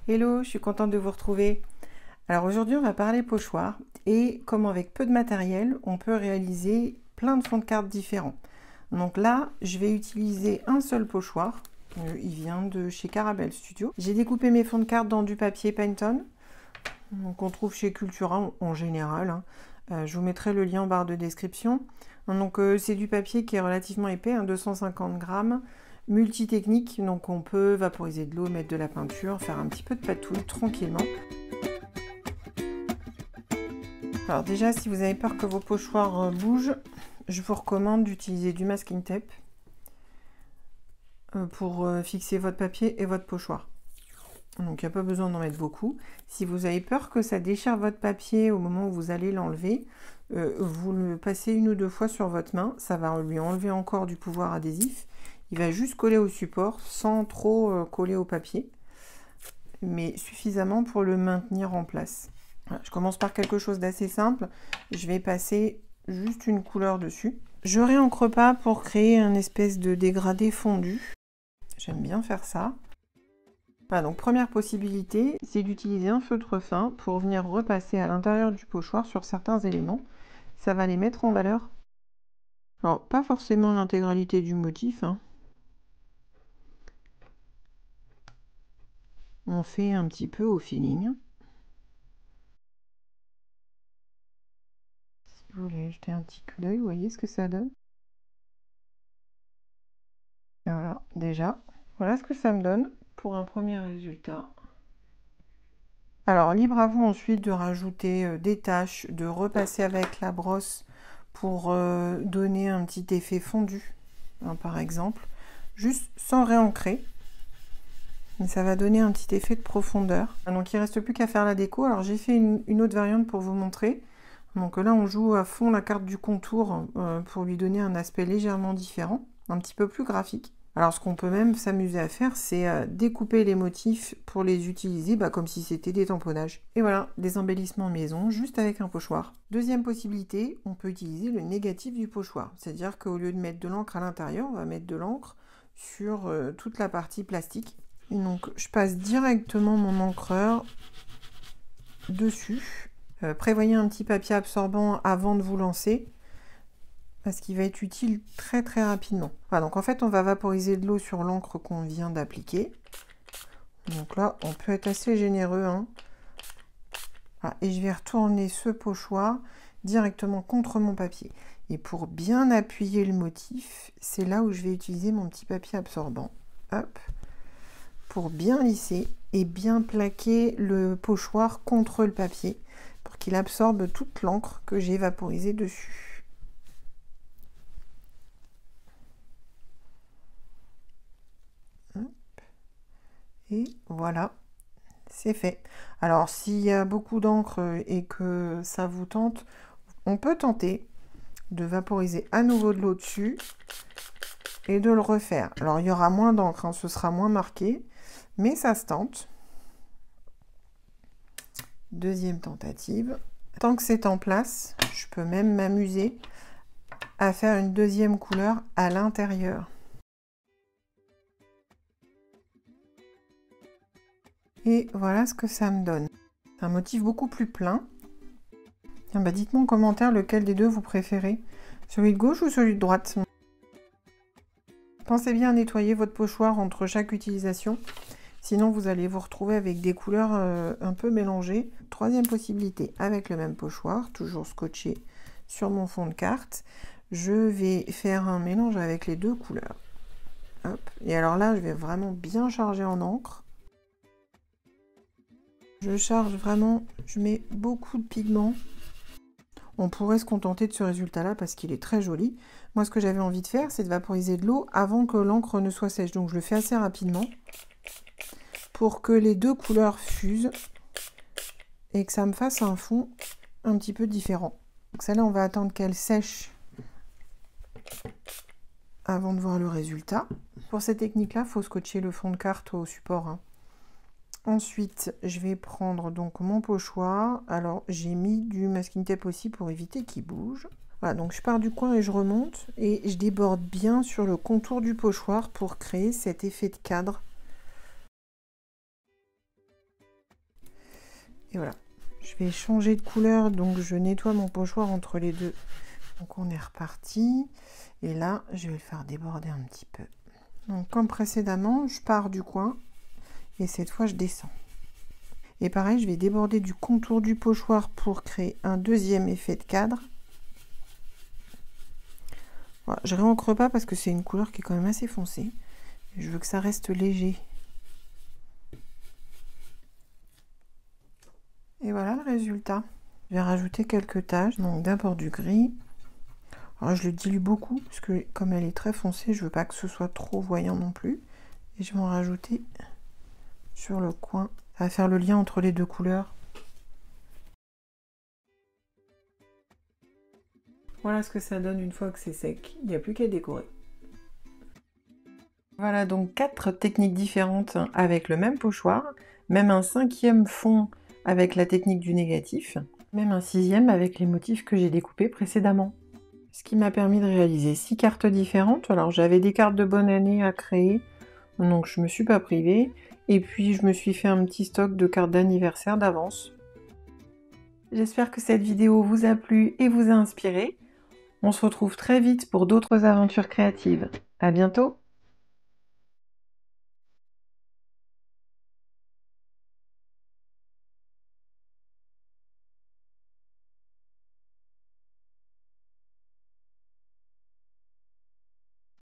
Hello, je suis contente de vous retrouver. Alors aujourd'hui, on va parler pochoir et comment avec peu de matériel, on peut réaliser plein de fonds de cartes différents. Donc là, je vais utiliser un seul pochoir. Il vient de chez Caramel Studio. J'ai découpé mes fonds de cartes dans du papier Penton, qu'on trouve chez Cultura en général. Je vous mettrai le lien en barre de description. Donc c'est du papier qui est relativement épais, 250 grammes. Multitechnique, donc on peut vaporiser de l'eau, mettre de la peinture, faire un petit peu de patouille tranquillement. Alors déjà, si vous avez peur que vos pochoirs bougent, je vous recommande d'utiliser du masking tape pour fixer votre papier et votre pochoir. Donc il n'y a pas besoin d'en mettre beaucoup. Si vous avez peur que ça déchire votre papier au moment où vous allez l'enlever, vous le passez une ou deux fois sur votre main, ça va lui enlever encore du pouvoir adhésif. Il va juste coller au support sans trop coller au papier, mais suffisamment pour le maintenir en place. Voilà, je commence par quelque chose d'assez simple. Je vais passer juste une couleur dessus. Je réencre pas pour créer un espèce de dégradé fondu. J'aime bien faire ça. Voilà, donc première possibilité, c'est d'utiliser un feutre fin pour venir repasser à l'intérieur du pochoir sur certains éléments. Ça va les mettre en valeur. Alors, pas forcément l'intégralité du motif, On fait un petit peu au feeling. Si vous voulez jeter un petit coup d'œil, vous voyez ce que ça donne. Et voilà, déjà, voilà ce que ça me donne pour un premier résultat. Alors, libre à vous ensuite de rajouter des taches, de repasser avec la brosse pour donner un petit effet fondu, par exemple, juste sans réancrer. Mais ça va donner un petit effet de profondeur. Donc il ne reste plus qu'à faire la déco. Alors j'ai fait une autre variante pour vous montrer. Donc là on joue à fond la carte du contour pour lui donner un aspect légèrement différent, un petit peu plus graphique. Alors ce qu'on peut même s'amuser à faire, c'est découper les motifs pour les utiliser comme si c'était des tamponnages. Et voilà, des embellissements maison juste avec un pochoir. Deuxième possibilité, on peut utiliser le négatif du pochoir. C'est-à-dire qu'au lieu de mettre de l'encre à l'intérieur, on va mettre de l'encre sur toute la partie plastique. Et donc je passe directement mon encreur dessus. Prévoyez un petit papier absorbant avant de vous lancer, parce qu'il va être utile très rapidement. Voilà, donc en fait on va vaporiser de l'eau sur l'encre qu'on vient d'appliquer. Donc là on peut être assez généreux. Voilà, et je vais retourner ce pochoir directement contre mon papier. Et pour bien appuyer le motif, c'est là où je vais utiliser mon petit papier absorbant. Hop, pour bien lisser et bien plaquer le pochoir contre le papier pour qu'il absorbe toute l'encre que j'ai vaporisée dessus. Et voilà, c'est fait. Alors s'il y a beaucoup d'encre et que ça vous tente, on peut tenter de vaporiser à nouveau de l'eau dessus et de le refaire. Alors il y aura moins d'encre, ce sera moins marqué, mais ça se tente. Deuxième tentative. Tant que c'est en place, je peux même m'amuser à faire une deuxième couleur à l'intérieur. Et voilà ce que ça me donne. C'est un motif beaucoup plus plein. Tiens, dites-moi en commentaire lequel des deux vous préférez. Celui de gauche ou celui de droite? Pensez bien à nettoyer votre pochoir entre chaque utilisation. Sinon, vous allez vous retrouver avec des couleurs un peu mélangées. Troisième possibilité, avec le même pochoir, toujours scotché sur mon fond de carte, je vais faire un mélange avec les deux couleurs. Hop. Et alors là, je vais vraiment bien charger en encre. Je charge vraiment, je mets beaucoup de pigments. On pourrait se contenter de ce résultat-là parce qu'il est très joli. Moi, ce que j'avais envie de faire, c'est de vaporiser de l'eau avant que l'encre ne soit sèche. Donc, je le fais assez rapidement pour que les deux couleurs fusent et que ça me fasse un fond un petit peu différent. Donc celle-là, on va attendre qu'elle sèche avant de voir le résultat. Pour cette technique-là, il faut scotcher le fond de carte au support. Ensuite, je vais prendre donc mon pochoir. Alors, j'ai mis du masking tape aussi pour éviter qu'il bouge. Voilà, donc je pars du coin et je remonte. Et je déborde bien sur le contour du pochoir pour créer cet effet de cadre. Et voilà. Je vais changer de couleur, donc je nettoie mon pochoir entre les deux. Donc on est reparti. Et là, je vais le faire déborder un petit peu. Donc comme précédemment, je pars du coin et cette fois je descends. Et pareil, je vais déborder du contour du pochoir pour créer un deuxième effet de cadre. Voilà, je réencre pas parce que c'est une couleur qui est quand même assez foncée. Je veux que ça reste léger. Et voilà le résultat. Je vais rajouter quelques taches. Donc d'abord du gris. Alors je le dilue beaucoup parce que comme elle est très foncée, je veux pas que ce soit trop voyant non plus. Et je vais en rajouter sur le coin. Ça va faire le lien entre les deux couleurs. Voilà ce que ça donne une fois que c'est sec. Il n'y a plus qu'à décorer. Voilà donc 4 techniques différentes avec le même pochoir. Même un 5e fond avec la technique du négatif. Même un 6e avec les motifs que j'ai découpés précédemment. Ce qui m'a permis de réaliser 6 cartes différentes. Alors j'avais des cartes de bonne année à créer, donc je me suis pas privée. Et puis je me suis fait un petit stock de cartes d'anniversaire d'avance. J'espère que cette vidéo vous a plu et vous a inspiré. On se retrouve très vite pour d'autres aventures créatives. À bientôt!